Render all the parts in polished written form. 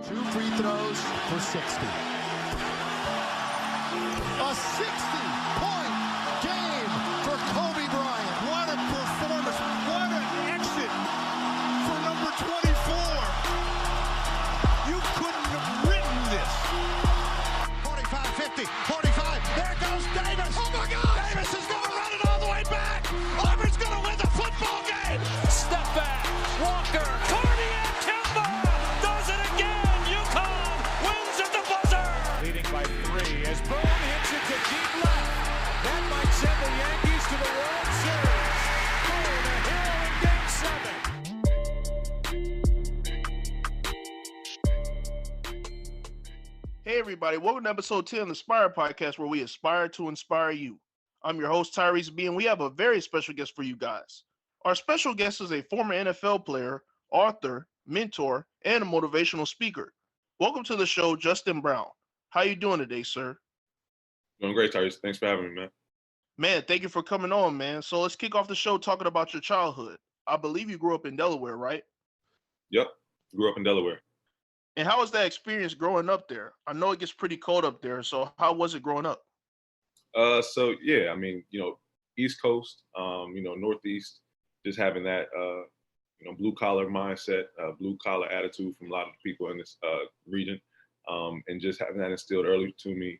2 free throws for 60. A 60-point game for Kobe Bryant. What a performance. What an exit for number 24. You couldn't have written this. 45-50, 45. There goes Davis. Oh, my God. Davis is going to run it all the way back. Auburn's going to win the football game. Step back. Walker. Cardiac Kemba does it again. UConn wins at the buzzer. Leading by 3 as Boone hits it to deep left. That might send the Yankees to the World Series. Boone, a hero in Game 7. Hey everybody, welcome to episode 10 of the Aspire podcast, where we aspire to inspire you. I'm your host, Tyrese B, and we have a very special guest for you guys. Our special guest is a former NFL player, author, mentor, and a motivational speaker. Welcome to the show, Justin Brown. How you doing today, sir? Doing great, Tyrese. Thanks for having me, man. Man, thank you for coming on, man. So let's kick off the show talking about your childhood. I believe you grew up in Delaware, right? Yep, grew up in Delaware. And how was that experience growing up there? I know it gets pretty cold up there, so how was it growing up? So yeah, I mean, East Coast, Northeast, just having that, blue collar mindset, blue collar attitude from a lot of people in this region, and just having that instilled early to me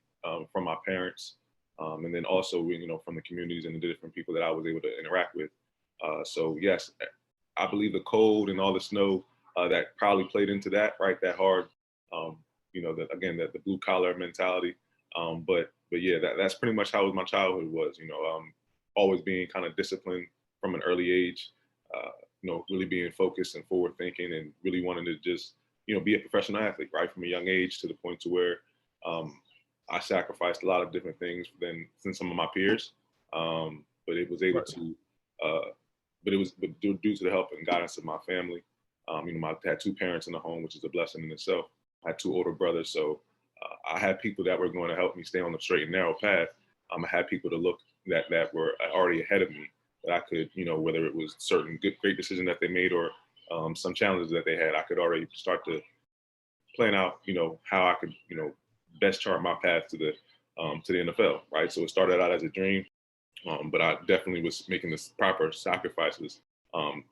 from my parents, and then also, from the communities and the different people that I was able to interact with. So yes, I believe the cold and all the snow that probably played into that, right? That hard, the blue collar mentality. But yeah, that's pretty much how my childhood was. Always being kind of disciplined from an early age. Really being focused and forward thinking, and really wanting to just be a professional athlete, right, from a young age, to the point to where I sacrificed a lot of different things than some of my peers. But it was able to. But due to the help and guidance of my family. I had 2 parents in the home, which is a blessing in itself. I had 2 older brothers, so I had people that were going to help me stay on the straight and narrow path. I had people to look that were already ahead of me, that I could, whether it was certain great decisions that they made or some challenges that they had, I could already start to plan out, how I could, best chart my path to the NFL, right? So it started out as a dream, but I definitely was making the proper sacrifices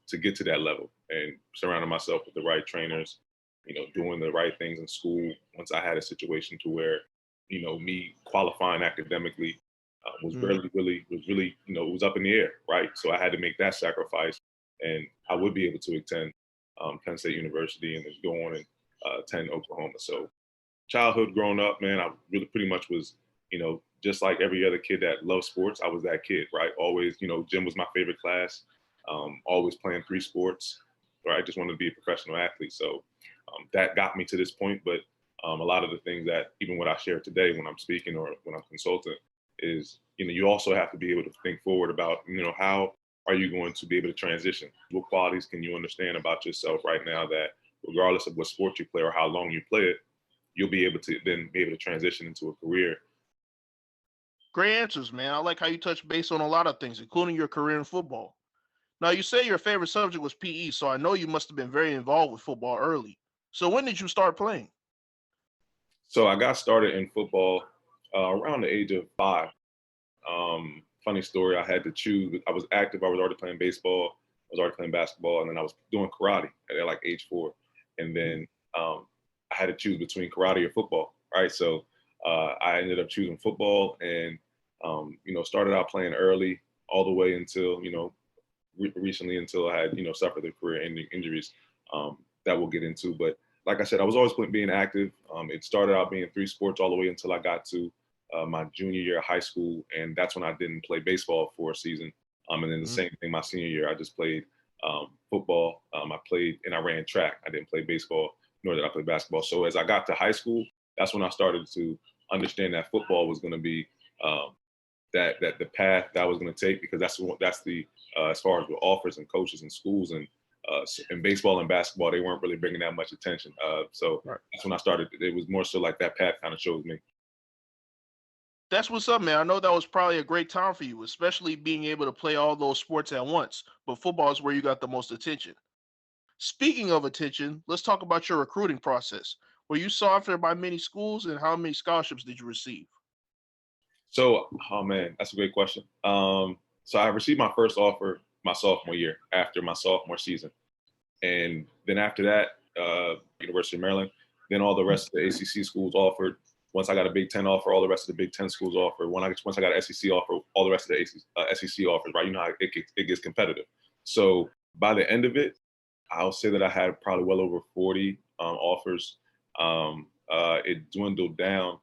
to get to that level, and surrounding myself with the right trainers, doing the right things in school. Once I had a situation to where, me qualifying academically was really, it was up in the air, right? So I had to make that sacrifice, and I would be able to attend Penn State University and then go on and attend Oklahoma. So childhood growing up, man, I really pretty much was, just like every other kid that loves sports, I was that kid, right? Always, gym was my favorite class. Always playing 3 sports, right? I just wanted to be a professional athlete. So that got me to this point. But a lot of the things that, even what I share today when I'm speaking or when I'm consulting, is, you also have to be able to think forward about, how are you going to be able to transition? What qualities can you understand about yourself right now that, regardless of what sport you play or how long you play it, you'll be able to then be able to transition into a career. Great answers, man. I like how you touch base on a lot of things, including your career in football. Now, you say your favorite subject was PE, so I know you must have been very involved with football early. So when did you start playing? So I got started in football around the age of 5. Funny story, I had to choose. I was active. I was already playing baseball. I was already playing basketball, and then I was doing karate at like age 4. And then I had to choose between karate or football, right? So I ended up choosing football, and started out playing early all the way until recently, until I had suffered the career-ending injuries that we'll get into. But like I said, I was always being active. It started out being 3 sports all the way until I got to my junior year of high school, and that's when I didn't play baseball for a season. And then the same thing my senior year, I just played football. I played and I ran track. I didn't play baseball, nor did I play basketball. So as I got to high school, that's when I started to understand that football was going to be that the path that I was going to take, because that's the as far as with offers and coaches and schools, and in baseball and basketball, they weren't really bringing that much attention. So Right. That's when I started. It was more so like that path kind of shows me. That's what's up, man. I know that was probably a great time for you, especially being able to play all those sports at once. But football is where you got the most attention. Speaking of attention, let's talk about your recruiting process. Were you sought after by many schools, and how many scholarships did you receive? So, oh man, that's a great question. So I received my first offer my sophomore year after my sophomore season. And then after that, University of Maryland, then all the rest of the ACC schools offered. Once I got a Big Ten offer, all the rest of the Big Ten schools offered. Once I got an SEC offer, all the rest of the SEC offers, right? You know how it gets competitive. So by the end of it, I'll say that I had probably well over 40 offers. It dwindled down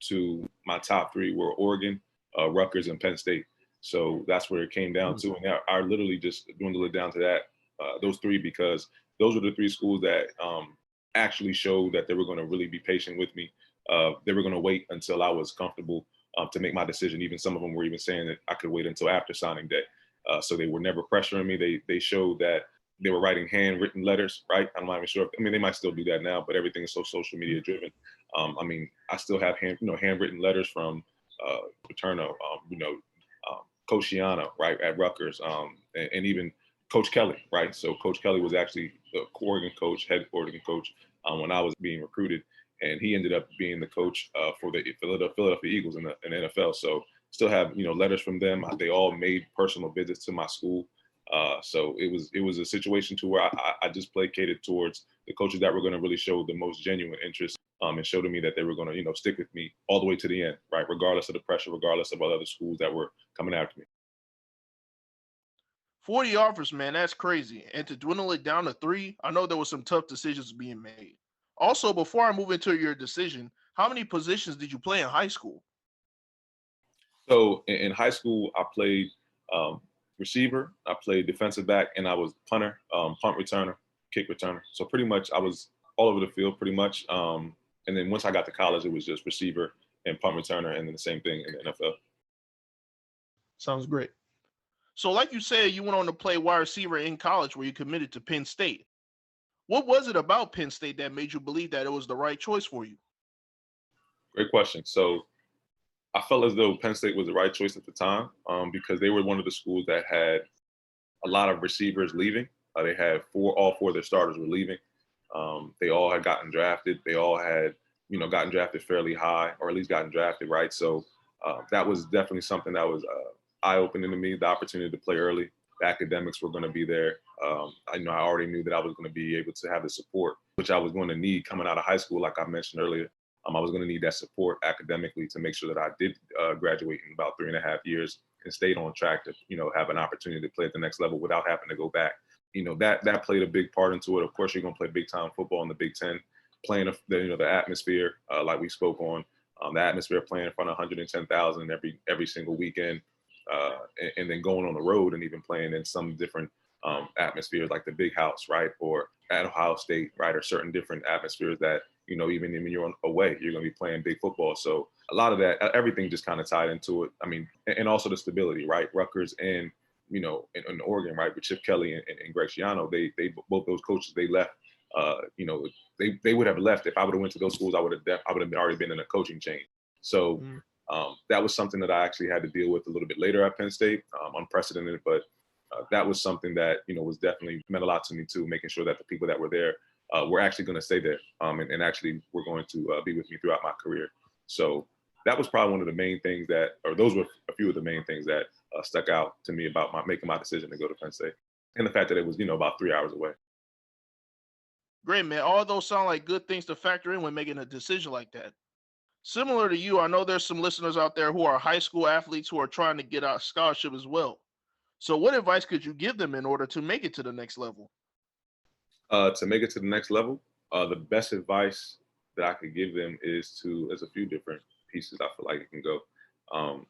to my top three were Oregon, Rutgers, and Penn State. So that's where it came down to. And I literally just dwindled it down to that, those three, because those were the three schools that actually showed that they were going to really be patient with me. They were going to wait until I was comfortable to make my decision. Even some of them were even saying that I could wait until after signing day. So they were never pressuring me. They showed that they were writing handwritten letters, right? I'm not even sure. I mean, they might still do that now, but everything is so social media driven. I mean, I still have handwritten letters from Paterno, Coach Shiano, right, at Rutgers, and even Coach Kelly, right? So Coach Kelly was actually the Oregon coach, head Oregon coach, when I was being recruited, and he ended up being the coach for the Philadelphia Eagles in the NFL. So still have letters from them. They all made personal visits to my school. So it was a situation to where I just placated towards the coaches that were going to really show the most genuine interest, and show to me that they were going to stick with me all the way to the end, right? Regardless of the pressure, regardless of all other schools that were coming after me. 40 offers, man, that's crazy. And to dwindle it down to 3, I know there was some tough decisions being made. Also, before I move into your decision, how many positions did you play in high school? So in high school, I played receiver, I played defensive back, and I was punter, punt returner, kick returner. So pretty much I was all over the field pretty much. And then once I got to college, it was just receiver and punt returner, and then the same thing in the NFL. Sounds great. So like you said, you went on to play wide receiver in college where you committed to Penn State. What was it about Penn State that made you believe that it was the right choice for you? Great question. So I felt as though Penn State was the right choice at the time, because they were one of the schools that had a lot of receivers leaving. They had all four of their starters were leaving. They all had gotten drafted. They all had, gotten drafted fairly high, or at least gotten drafted, right? So that was definitely something that was eye-opening to me, the opportunity to play early. The academics were going to be there. I already knew that I was going to be able to have the support, which I was going to need coming out of high school, like I mentioned earlier. I was going to need that support academically to make sure that I did graduate in about 3.5 years and stayed on track to, have an opportunity to play at the next level without having to go back. That played a big part into it. Of course, you're going to play big time football in the Big Ten, playing the atmosphere, like we spoke on, the atmosphere, playing in front of 110,000 every single weekend, and then going on the road and even playing in some different atmospheres like the Big House, right, or at Ohio State, right, or certain different atmospheres that even when you're away, you're going to be playing big football. So a lot of that, everything just kind of tied into it. I mean, and also the stability, right? Rutgers and in Oregon, right, with Chip Kelly and Greg Schiano, they both those coaches, they left. They would have left if I would have went to those schools. I would have already been in a coaching change. So that was something that I actually had to deal with a little bit later at Penn State, unprecedented, but that was something that was definitely meant a lot to me too, making sure that the people that were there were actually going to stay there, and actually were going to be with me throughout my career. So that was probably one of the main things those were a few of the main things that stuck out to me about making my decision to go to Penn State, and the fact that it was about 3 hours away. Great, man. All those sound like good things to factor in when making a decision like that. Similar to you, I know there's some listeners out there who are high school athletes who are trying to get a scholarship as well. So what advice could you give them in order to make it to the next level? To make it to the next level, the best advice that I could give them is there's a few different pieces I feel like it can go.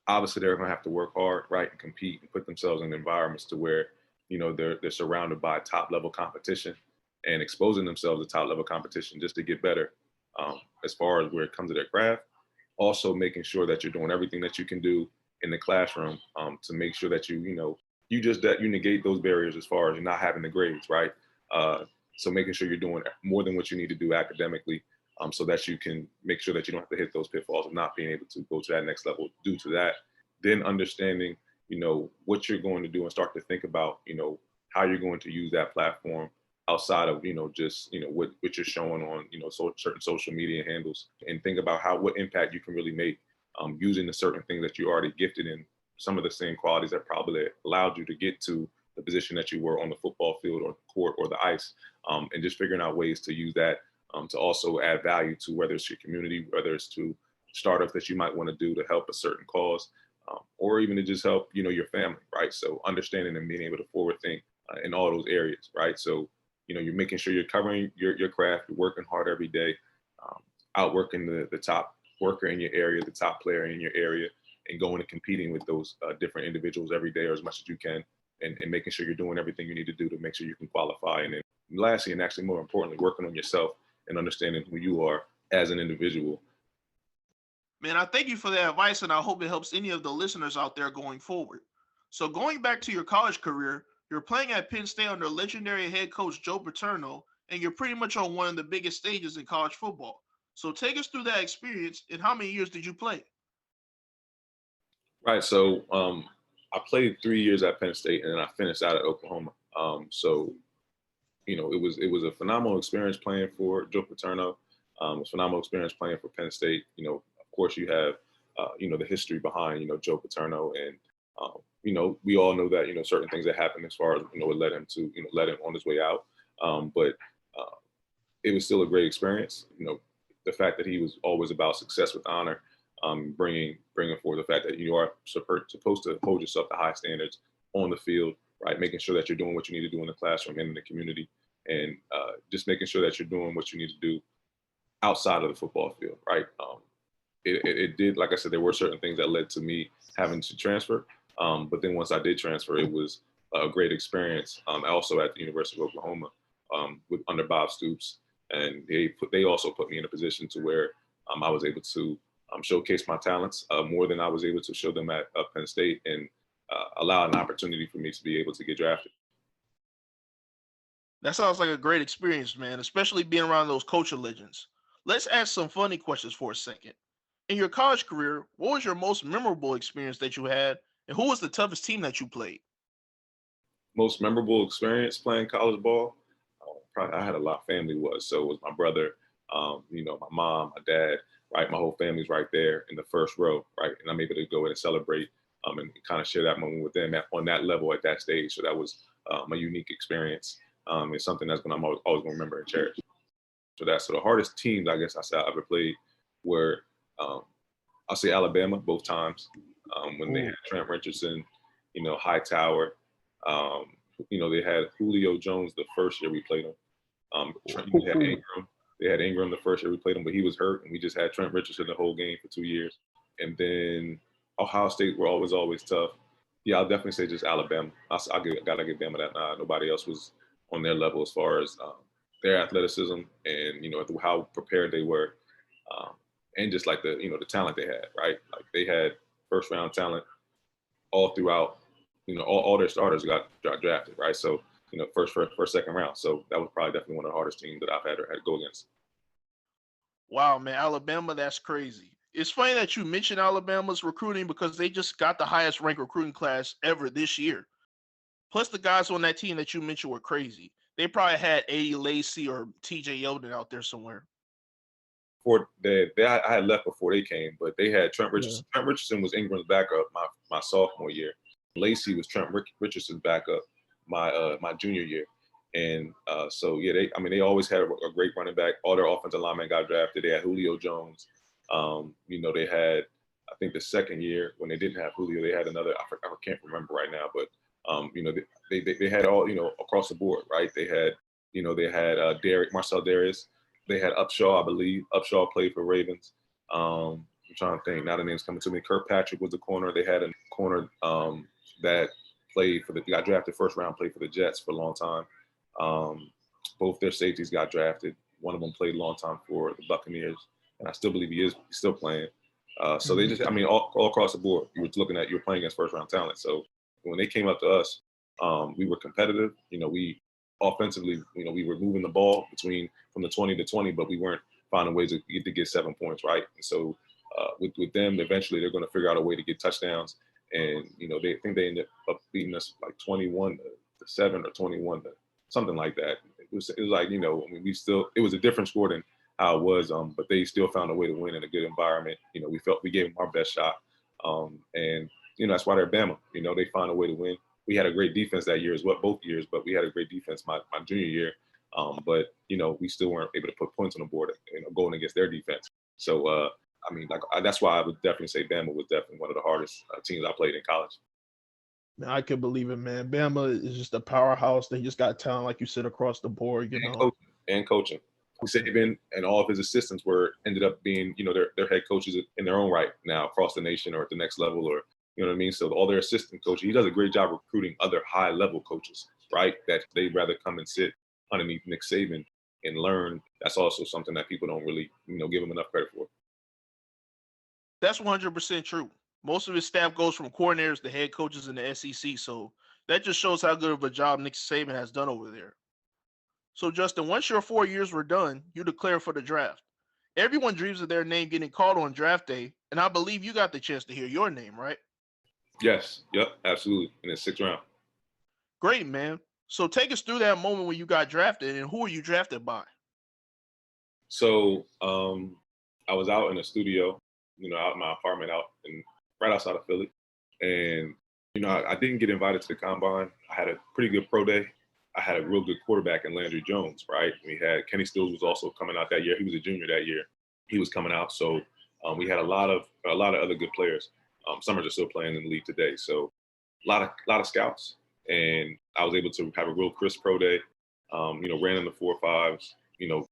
Obviously, they're going to have to work hard, right, and compete and put themselves in environments to where, they're surrounded by top level competition and exposing themselves to top level competition just to get better as far as where it comes to their craft. Also making sure that you're doing everything that you can do in the classroom to make sure that you negate those barriers as far as you're not having the grades, right? So making sure you're doing more than what you need to do academically, so that you can make sure that you don't have to hit those pitfalls of not being able to go to that next level due to that. Then understanding, what you're going to do and start to think about, how you're going to use that platform outside of, just, what you're showing on, certain social media handles, and think about what impact you can really make using the certain things that you already gifted in, some of the same qualities that probably allowed you to get to the position that you were on the football field or the court or the ice, and just figuring out ways to use that to also add value to whether it's your community, whether it's to startups that you might want to do to help a certain cause, or even to just help, your family, right? So understanding and being able to forward think in all those areas, right? So, you're making sure you're covering your craft, you're working hard every day, outworking the top worker in your area, the top player in your area, and going and competing with those different individuals every day or as much as you can, and making sure you're doing everything you need to do to make sure you can qualify. And then lastly, and actually more importantly, working on yourself and understanding who you are as an individual. Man, I thank you for that advice, and I hope it helps any of the listeners out there going forward. So going back to your college career, you're playing at Penn State under legendary head coach Joe Paterno, and you're pretty much on one of the biggest stages in college football. So take us through that experience, and how many years did you play? Right. So I played 3 years at Penn State, and then I finished out at Oklahoma. So it was a phenomenal experience playing for Joe Paterno. It was a phenomenal experience playing for Penn State. Of course, you have the history behind Joe Paterno, and we all know that certain things that happened as far as what led him to led him on his way out. But it was still a great experience. The fact that he was always about success with honor, bringing forward the fact that you are supposed to hold yourself to high standards on the field, right? Making sure that you're doing what you need to do in the classroom and in the community, and just making sure that you're doing what you need to do outside of the football field, right? It did, like I said, there were certain things that led to me having to transfer. But then once I did transfer, it was a great experience. Also at the University of Oklahoma with under Bob Stoops, and they also put me in a position to where I was able to showcase my talents more than I was able to show them at Penn State, and allow an opportunity for me to be able to get drafted. That sounds like a great experience, man, especially being around those culture legends. Let's ask some funny questions for a second. In your college career, what was your most memorable experience that you had, and who was the toughest team that you played? Most memorable experience playing college ball, probably I had a lot. Family was, so it was my brother, my mom, my dad, right? My whole family's right there in the first row, right? And I'm able to go in and celebrate and kind of share that moment with them on that level at that stage. So that was a unique experience. It's something that's I'm always going to remember and cherish. So the hardest teams I guess I ever played were, I'll say Alabama both times, when they had Trent Richardson, Hightower. They had Julio Jones the first year we played him. They had Ingram. They had Ingram the first year we played him, but he was hurt, and we just had Trent Richardson the whole game for 2 years. And then Ohio State were always tough. Yeah, I'll definitely say just Alabama. Gotta give Bama that nod. Nobody else was on their level as far as their athleticism and how prepared they were, and just like the talent they had, right? Like they had first round talent all throughout. All their starters got drafted, right? So first, second round. So that was probably definitely one of the hardest teams that I've had to go against. Wow, man, Alabama, that's crazy. It's funny that you mentioned Alabama's recruiting because they just got the highest ranked recruiting class ever this year. Plus, the guys on that team that you mentioned were crazy. They probably had Eddie Lacy or TJ Yeldon out there somewhere. I had left before they came, but they had Trent Richardson. Yeah. Trent Richardson was Ingram's backup my sophomore year. Lacy was Trent Richardson's backup my junior year. And they always had a great running back. All their offensive linemen got drafted. They had Julio Jones. They had, I think the second year when they didn't have Julio, they had another, I can't remember right now, but they had all, across the board, right? They had Marcel Darius. They had Upshaw, I believe. Upshaw played for Ravens. I'm trying to think. Now the name's coming to me. Kirkpatrick was the corner. They had a corner that got drafted first round, played for the Jets for a long time. Both their safeties got drafted. One of them played a long time for the Buccaneers, and I still believe he's still playing. So they just, all across the board, you were playing against first round talent. So when they came up to us, we were competitive. We offensively, we were moving the ball from the 20 to 20, but we weren't finding ways to get 7 points, right? And so with them, eventually they're going to figure out a way to get touchdowns. And, they ended up beating us like 21-7 or 21 to something like that. it was like, you know, I mean, it was a different score than how it was, but they still found a way to win in a good environment. You know, we gave them our best shot, and you know, that's why they're Bama. You know, they found a way to win. We had a great defense that year as well, both years, but we had a great defense my junior year. But you know, we still weren't able to put points on the board, you know, going against their defense. So I mean, like that's why I would definitely say Bama was definitely one of the hardest teams I played in college. Man, I can believe it, man. Bama is just a powerhouse. They just got talent, like you said, across the board. You know, Coaching. Saban and all of his assistants ended up being, you know, their head coaches in their own right now across the nation or at the next level, or you know what I mean. So all their assistant coaches, he does a great job recruiting other high level coaches, right? That they'd rather come and sit underneath Nick Saban and learn. That's also something that people don't really, you know, give him enough credit for. that's 100% true. Most of his staff goes from coordinators to head coaches in the SEC, so that just shows how good of a job Nick Saban has done over there. So, Justin, once your 4 years were done, you declare for the draft. Everyone dreams of their name getting called on draft day, and I believe you got the chance to hear your name, right? Yes. Yep. Absolutely. In the 6th round. Great, man. So take us through that moment when you got drafted, and who were you drafted by? So I was out in a studio, you know, out in my apartment right outside of Philly. And, you know, I didn't get invited to the combine. I had a pretty good pro day. I had a real good quarterback in Landry Jones, right? We had Kenny Stills was also coming out that year. He was a junior that year. He was coming out. So we had a lot of other good players. Some are just still playing in the league today. So a lot of scouts. And I was able to have a real crisp pro day. You know, ran in the 4.5s, you know,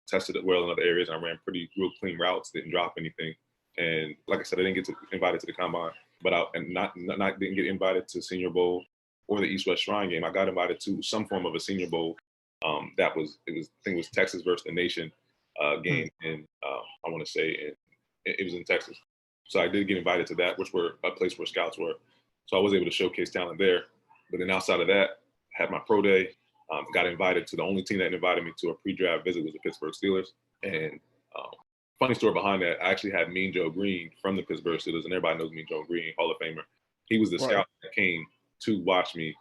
tested it well in other areas. I ran real clean routes, didn't drop anything. And like I said, I didn't get invited to the combine, but didn't get invited to Senior Bowl or the East-West Shrine game. I got invited to some form of a Senior Bowl. I think it was Texas versus the Nation game, and I want to say it was in Texas. So I did get invited to that, which were a place where scouts were. So I was able to showcase talent there. But then outside of that, I had my pro day. Got invited to the only team that invited me to a pre-draft visit was the Pittsburgh Steelers. And funny story behind that, I actually had Mean Joe Green from the Pittsburgh Steelers, and everybody knows Mean Joe Green, Hall of Famer. He was the scout that came to watch me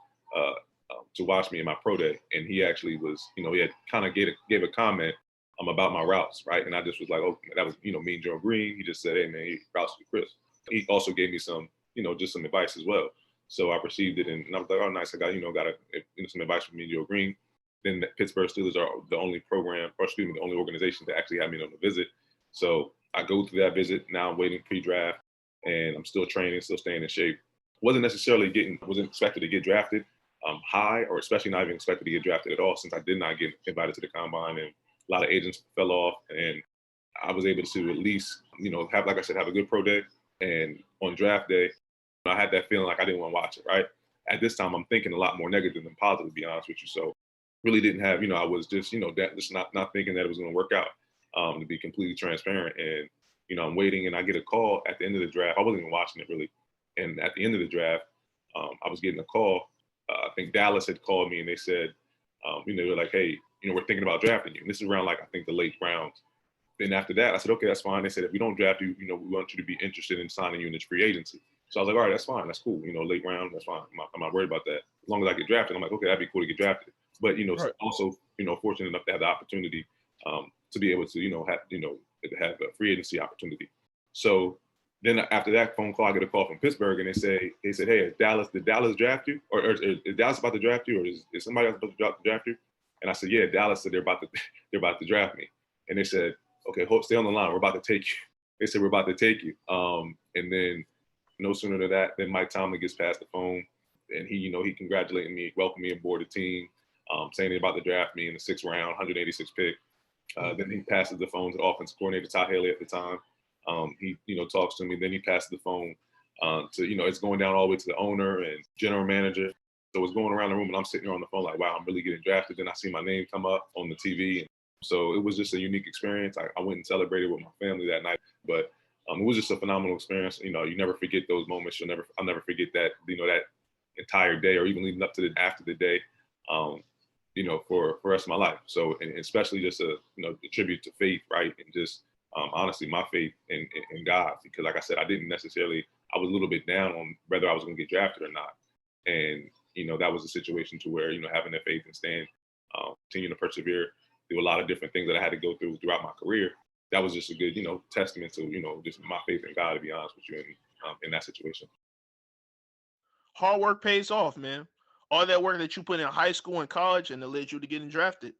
in my pro day, and he actually was, you know, he had kind of gave a comment about my routes, right? And I just was like, oh, that was, you know, Mean Joe Green. He just said, hey man, he routes to Chris. He also gave me some, you know, just some advice as well. So I received it, and I was like, oh, nice. I got some advice from Mean Joe Green. Then the Pittsburgh Steelers are the only the only organization that actually had me on the visit. So I go through that visit. Now I'm waiting pre-draft, and I'm still training, still staying in shape. Wasn't expected to get drafted high, or especially not even expected to get drafted at all, since I did not get invited to the combine, and a lot of agents fell off, and I was able to at least, you know, have a good pro day. And on draft day, I had that feeling like I didn't want to watch it, right? At this time, I'm thinking a lot more negative than positive, to be honest with you. So really didn't have, you know, I was just, you know, just not thinking that it was going to work out, to be completely transparent. And, you know, I'm waiting, and I get a call at the end of the draft. I wasn't even watching it really. And at the end of the draft, I was getting a call. I think Dallas had called me, and they said, you know, they were like, hey, you know, we're thinking about drafting you. And this is around, like, I think the late rounds. Then after that, I said, okay, that's fine. They said, if we don't draft you, you know, we want you to be interested in signing you in this free agency. So I was like, all right, that's fine. That's cool. You know, late round, that's fine. I'm not worried about that. As long as I get drafted, I'm like, okay, that'd be cool to get drafted. But, you know, also, you know, fortunate enough to have the opportunity to be able to, you know, have a free agency opportunity. So then after that phone call, I get a call from Pittsburgh, and they said, hey, did Dallas draft you? Or is Dallas about to draft you? Or is somebody else about to draft you? And I said, yeah, Dallas said they're about to draft me. And they said, okay, stay on the line. We're about to take you. They said, we're about to take you. And then no sooner than that, then Mike Tomlin gets past the phone, and he, you know, he congratulating me, welcoming me aboard the team, saying they're about to draft me in the 6th round, 186 pick. Then he passes the phone to the offensive coordinator, Todd Haley at the time. He, you know, talks to me. Then he passes the phone to, you know, it's going down all the way to the owner and general manager. So it's going around the room, and I'm sitting here on the phone like, wow, I'm really getting drafted. Then I see my name come up on the TV. And so it was just a unique experience. I went and celebrated with my family that night. But it was just a phenomenal experience. You know, you never forget those moments. I'll never forget that, you know, that entire day, or even leading up to after the day, you know, for the rest of my life. So, and especially just a tribute to faith, right? And just honestly, my faith in God, because like I said, I was a little bit down on whether I was going to get drafted or not. And, you know, that was a situation to where, you know, having that faith and staying continue to persevere through a lot of different things that I had to go through throughout my career. That was just a good, testament to, just my faith in God, to be honest with you, in that situation. Hard work pays off, man. All that work that you put in high school and college, and it led you to getting drafted.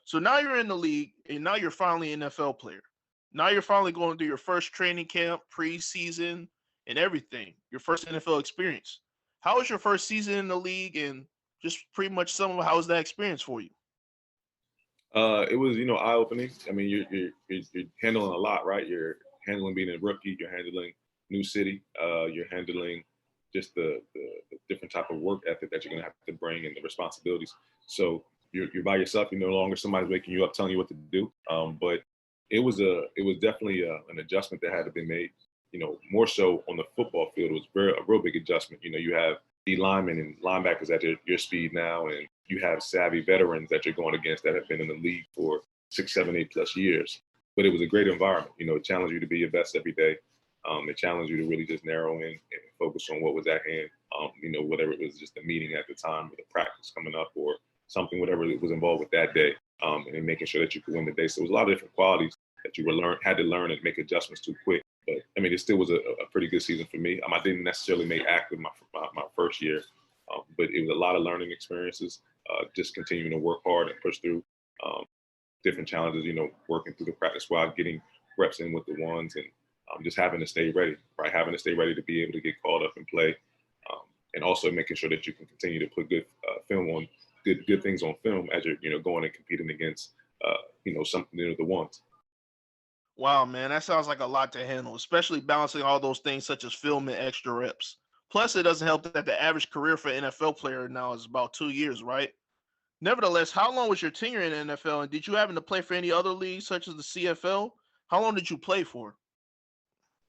So now you're in the league, and now you're finally an NFL player. Now you're finally going through your first training camp, preseason, and everything. Your first NFL experience. How was your first season in the league, and just pretty much how was that experience for you? It was, eye opening. I mean, you're handling a lot, right? You're handling being a rookie. You're handling new city. You're handling just the different type of work ethic that you're gonna have to bring and the responsibilities. So you're by yourself. You're no longer somebody's waking you up, telling you what to do. But it was definitely an adjustment that had to be made. More so on the football field, it was a real big adjustment. You have D linemen and linebackers at your speed now, and you have savvy veterans that you're going against that have been in the league for 6, 7, 8+ years. But it was a great environment. It challenged you to be your best every day. It challenged you to really just narrow in and focus on what was at hand. Whatever it was, just a meeting at the time, or the practice coming up, or something, whatever it was involved with that day, and making sure that you could win the day. So it was a lot of different qualities that you had to learn and make adjustments to quick. But I mean, it still was a pretty good season for me. I didn't necessarily make active my first year, but it was a lot of learning experiences, just continuing to work hard and push through different challenges, working through the practice squad, getting reps in with the ones, and just having to stay ready, right? Having to stay ready to be able to get called up and play, and also making sure that you can continue to put good film on, good things on film as you're going and competing against, the ones. Wow, man, that sounds like a lot to handle, especially balancing all those things such as film and extra reps. Plus, it doesn't help that the average career for an NFL player now is about 2 years, right? Nevertheless, how long was your tenure in the NFL, and did you happen to play for any other leagues such as the CFL? How long did you play for?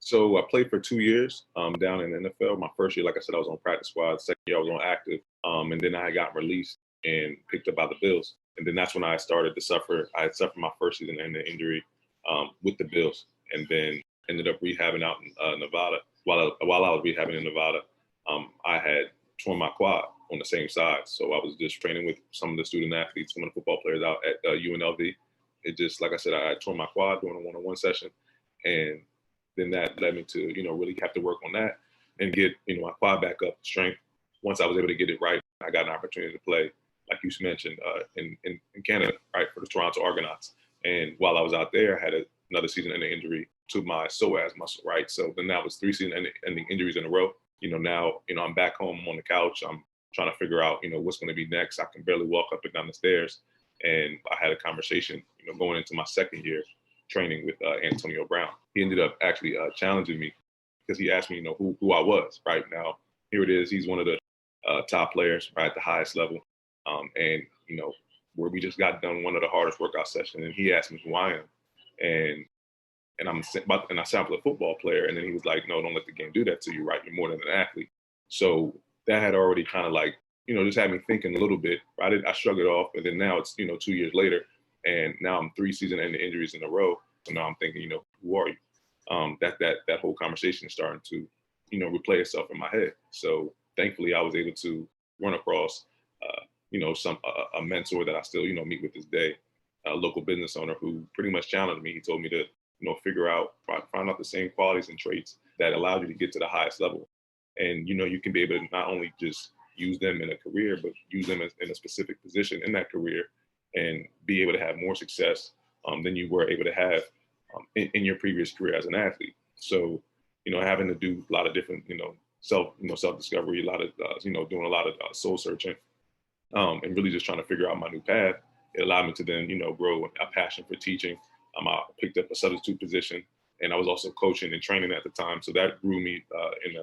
So I played for 2 years down in the NFL. My first year, like I said, I was on practice squad. Second year, I was on active, and then I got released and picked up by the Bills. And then that's when I started to suffer. I had suffered my first season and the injury with the Bills, and then ended up rehabbing out in Nevada. While I was rehabbing in Nevada, I had torn my quad on the same side. So I was just training with some of the student athletes, some of the football players out at UNLV. It just, like I said, I tore my quad during a one-on-one session, and then that led me to, really have to work on that and get, my quad back up strength. Once I was able to get it right, I got an opportunity to play, like you mentioned, in Canada, right, for the Toronto Argonauts. And while I was out there, I had another season-ending injury to my psoas muscle, right? So then that was 3 season-ending injuries in a row. Now, I'm back home, I'm on the couch, I'm trying to figure out, what's going to be next. I can barely walk up and down the stairs. And I had a conversation, going into my second year training with Antonio Brown. He ended up actually challenging me because he asked me, who I was. Right now, here it is. He's one of the top players, right, at the highest level. And where we just got done one of the hardest workout sessions, and he asked me who I am, and I sampled a football player, and then he was like, "No, don't let the game do that to you. Right, you're more than an athlete." So that had already kind of like, just had me thinking a little bit. Right? I shrugged it off, and then now it's 2 years later, and now I'm 3 season-ending injuries in a row. So now I'm thinking, who are you? That whole conversation is starting to, replay itself in my head. So thankfully, I was able to run across, a mentor that I still, meet with this day, a local business owner who pretty much challenged me. He told me to, find out the same qualities and traits that allowed you to get to the highest level. And, you can be able to not only just use them in a career, but use them in a specific position in that career and be able to have more success than you were able to have in your previous career as an athlete. So, having to do a lot of different, self-discovery, a lot of, doing a lot of soul searching, and really just trying to figure out my new path. It allowed me to then, grow a passion for teaching. I picked up a substitute position, and I was also coaching and training at the time. So that grew me in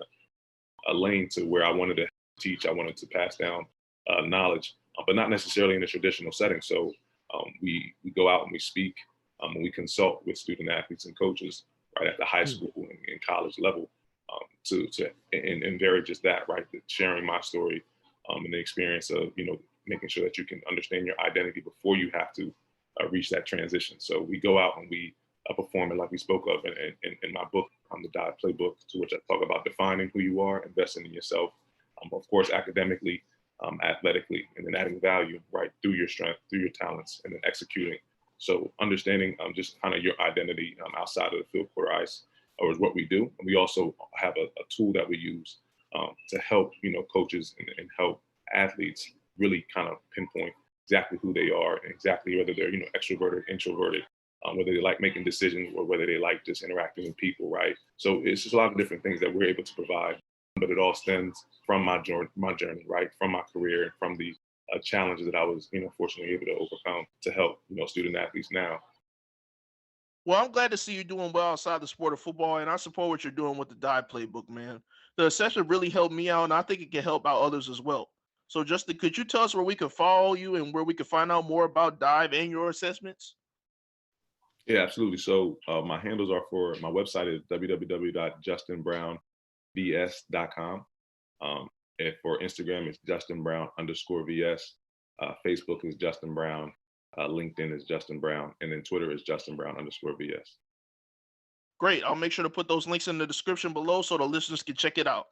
a lane to where I wanted to teach. I wanted to pass down knowledge, but not necessarily in a traditional setting. So we go out and we speak, and we consult with student athletes and coaches right at the high school and college level and vary just that, right? Sharing my story and the experience of, making sure that you can understand your identity before you have to reach that transition. So we go out and we perform it like we spoke of in my book, the D.I.V.E Playbook, to which I talk about defining who you are, investing in yourself, of course, academically, athletically, and then adding value, right, through your strength, through your talents, and then executing. So understanding just kind of your identity outside of the field court or ice, or is what we do. And we also have a tool that we use to help, coaches and help athletes really kind of pinpoint exactly who they are and exactly whether they're, extroverted, introverted, whether they like making decisions or whether they like just interacting with people, right? So it's just a lot of different things that we're able to provide, but it all stems from my journey, right? From my career, from the challenges that I was, fortunately able to overcome to help, student athletes now. Well, I'm glad to see you doing well outside the sport of football, and I support what you're doing with the D.I.V.E Playbook, man. The session really helped me out, and I think it can help out others as well. So, Justin, could you tell us where we can follow you and where we can find out more about D.I.V.E and your assessments? Yeah, absolutely. So my handles are for my website is www.justinbrownvs.com. And for Instagram, it's justinbrown_vs. Facebook is Justin Brown. LinkedIn is Justin Brown. And then Twitter is justinbrown_vs. Great. I'll make sure to put those links in the description below so the listeners can check it out.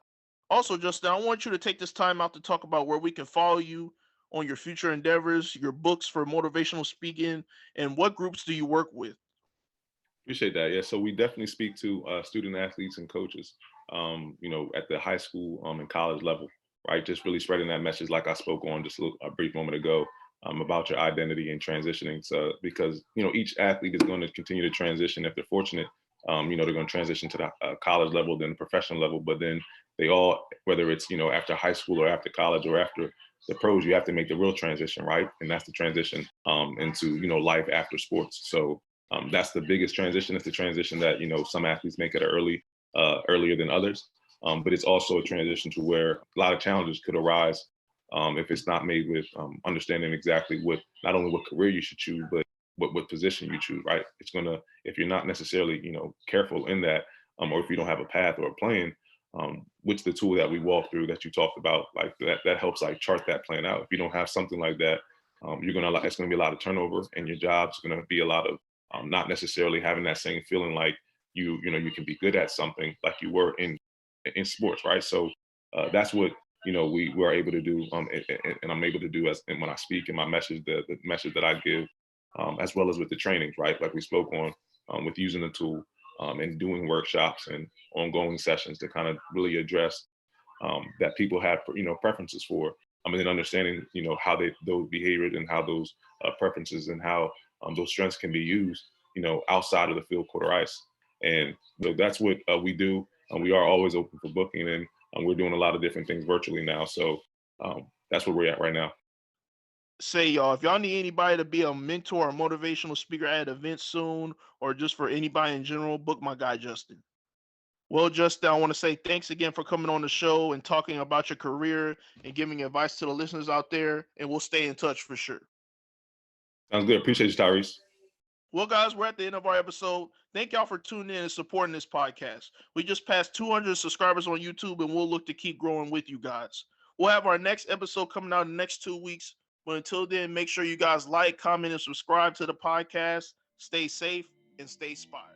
Also, Justin, I want you to take this time out to talk about where we can follow you on your future endeavors, your books for motivational speaking, and what groups do you work with? Appreciate that. Yeah, so we definitely speak to student athletes and coaches, at the high school and college level, right? Just really spreading that message, like I spoke on just a brief moment ago, about your identity and transitioning. So because each athlete is going to continue to transition if they're fortunate. They're going to transition to the college level, then the professional level, but then they all, whether it's after high school or after college or after the pros, you have to make the real transition, right? And that's the transition into life after sports. So that's the biggest transition. It's the transition that some athletes make it earlier than others, but it's also a transition to where a lot of challenges could arise if it's not made with understanding exactly not only what career you should choose, but what position you choose. Right? It's gonna, if you're not necessarily careful in that, or if you don't have a path or a plan, which the tool that we walk through that you talked about, like that helps like chart that plan out. If you don't have something like that, it's gonna be a lot of turnover, and your job's gonna be a lot of not necessarily having that same feeling like you can be good at something like you were in sports, right? So that's what we were able to do, and I'm able to do and when I speak in my message, the message that I give, as well as with the trainings, right? Like we spoke on, with using the tool and doing workshops and ongoing sessions to kind of really address that people have preferences for, and then understanding how those behaviors and how those preferences and how those strengths can be used outside of the field court or ice. And that's what we do. We are always open for booking, and we're doing a lot of different things virtually now. So that's where we're at right now. Say, y'all, if y'all need anybody to be a mentor or motivational speaker at events soon, or just for anybody in general, book my guy, Justin. Well, Justin, I want to say thanks again for coming on the show and talking about your career and giving advice to the listeners out there, and we'll stay in touch for sure. Sounds good. Appreciate you, Tyrese. Well, guys, we're at the end of our episode. Thank y'all for tuning in and supporting this podcast. We just passed 200 subscribers on YouTube, and we'll look to keep growing with you guys. We'll have our next episode coming out in the next 2 weeks. But until then, make sure you guys like, comment, and subscribe to the podcast. Stay safe and stay inspired.